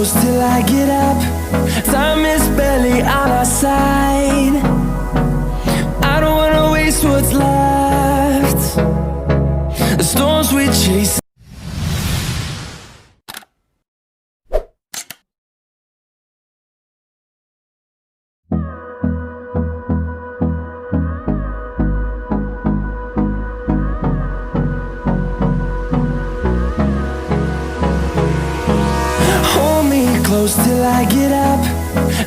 close till I get up. Time is barely on our side. I don't wanna waste what's left. The storms we chase. Close till I get up.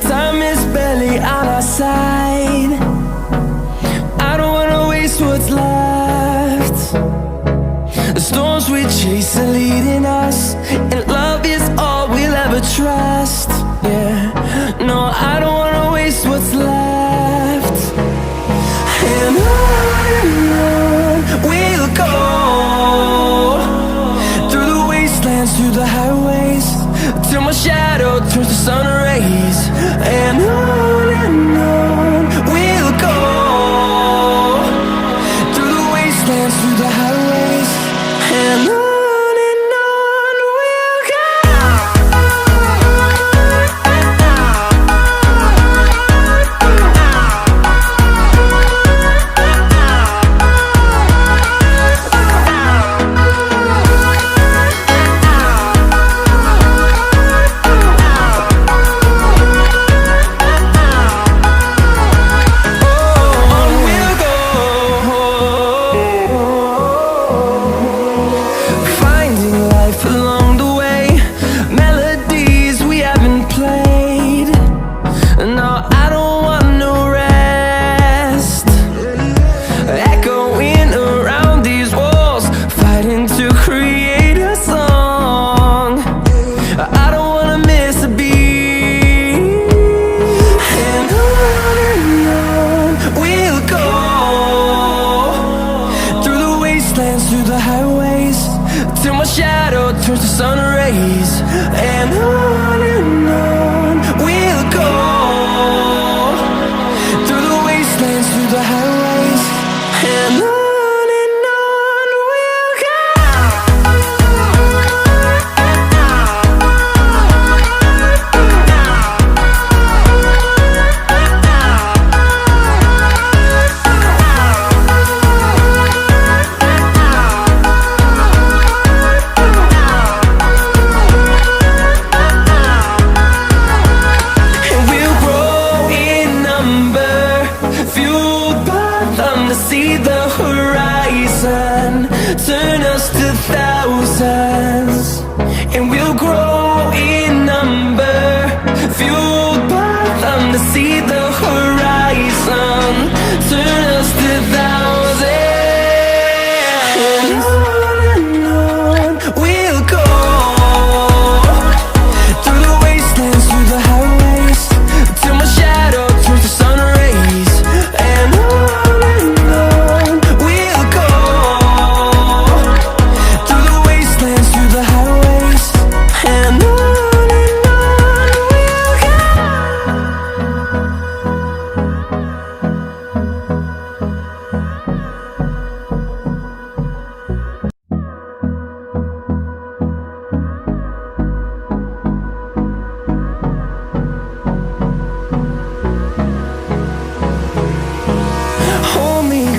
Time is barely on our side. I don't wanna waste what's left. The storms we chase are leading us, and love is all we'll ever trust. Yeah, no, I don't wanna waste what's left. And on we'll go, through the wastelands, through the highways, till my shadow turns to sun rays. And on we'll go, through the wastelands, through the highways, and on we'll go. Through the highways, till my shadow turns to sun rays. And on we'll go, through the wastelands, through the highways, and on we'll go. See the horizon turn us to thousands, and we'll grow in number, fueled by them to see the horizon turn us to thousands. And on we'll go, through the wastelands, through the highways, till my shadow turns to sun rays. And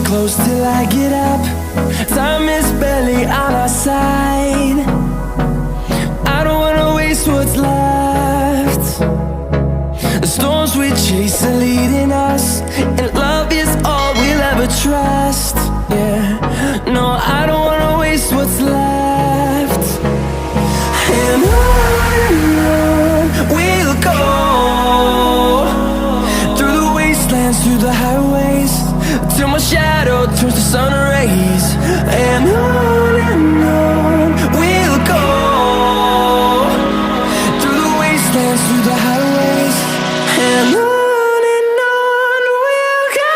close till I get up. Time is barely on our side. I don't wanna waste what's left. The storms we chase are leading us, and love is all we'll ever trust. Yeah, no, I don't wanna waste what's left. And on we'll go, through the wastelands, through the highways, till my shadow turns to sun rays. And on we'll go, through the wastelands, through the highways, and on we'll go.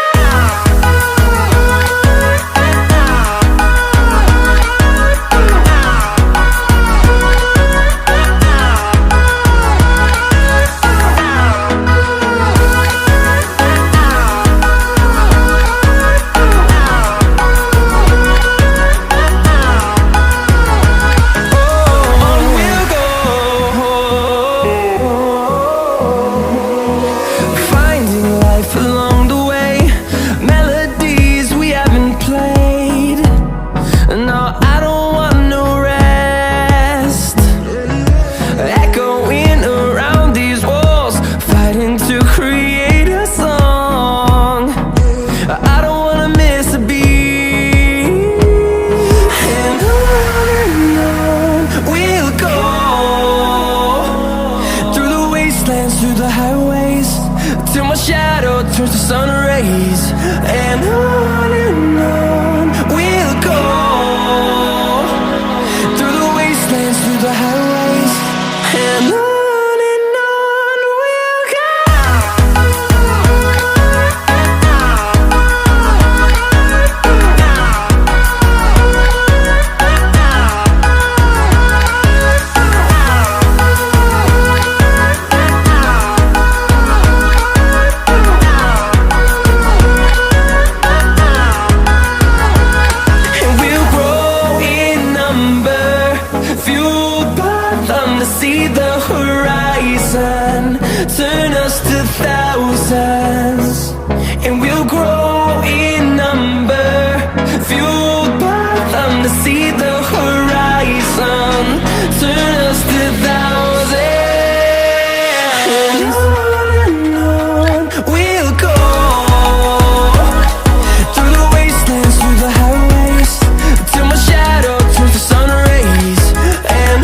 life along the way, melodies we haven't played. No, I don't want no rest, echoing around these walls, fighting to create a song. I don't wanna miss a beat, and on we'll go, through the wastelands, through the highways, till my shadow turns to sun rays. And on we'll go, through the wastelands, through the highways, and on we'll go. See the horizon, turn us to thousands, and we'll grow in number, fueled by them. To see the horizon, turn us to thousands, and on we'll go, through the wastelands, through the highways, till my shadow turns to sun rays. And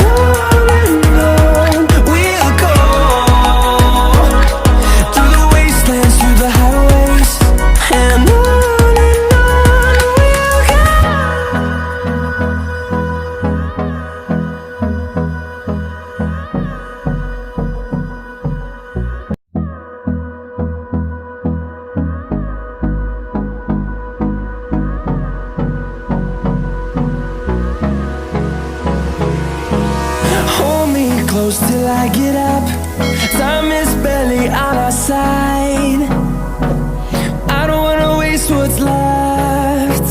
close till I get up. Time is barely on our side. I don't wanna waste what's left.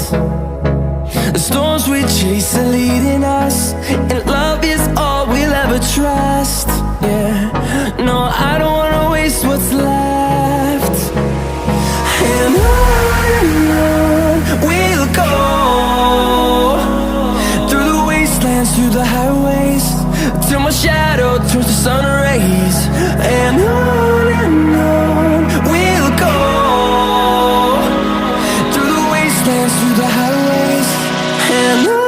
The storms we chase are leading us, and love is all we'll ever trust. Yeah, no, I don't wanna waste what's left. And on we'll go, through the wastelands, through the highways, till my shadow turns to sun rays. And on we'll go, through the wastelands, through the highways, and on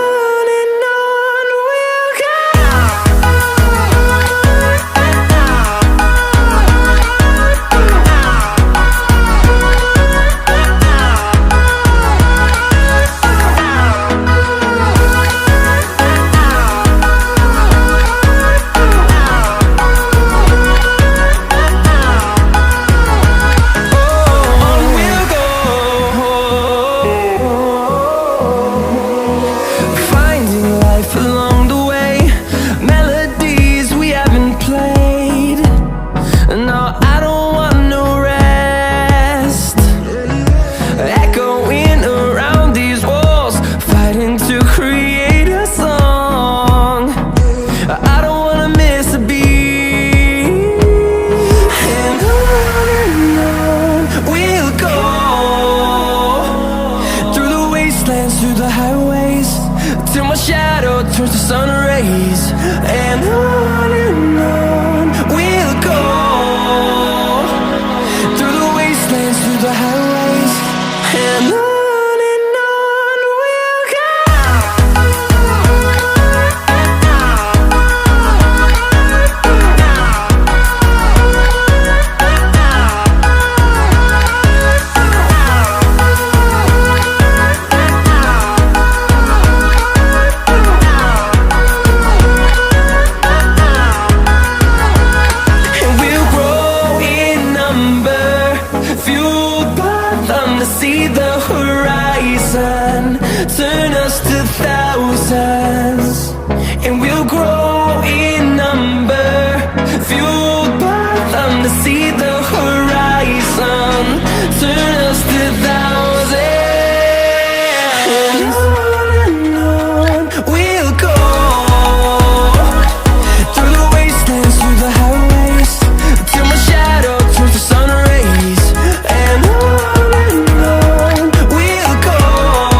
we'll go. Through the highways, till my shadow turns to sun rays. And on we'll go, through the wastelands, through the highways, and on we'll go. See the horizon, turn us to thousands, and we'll grow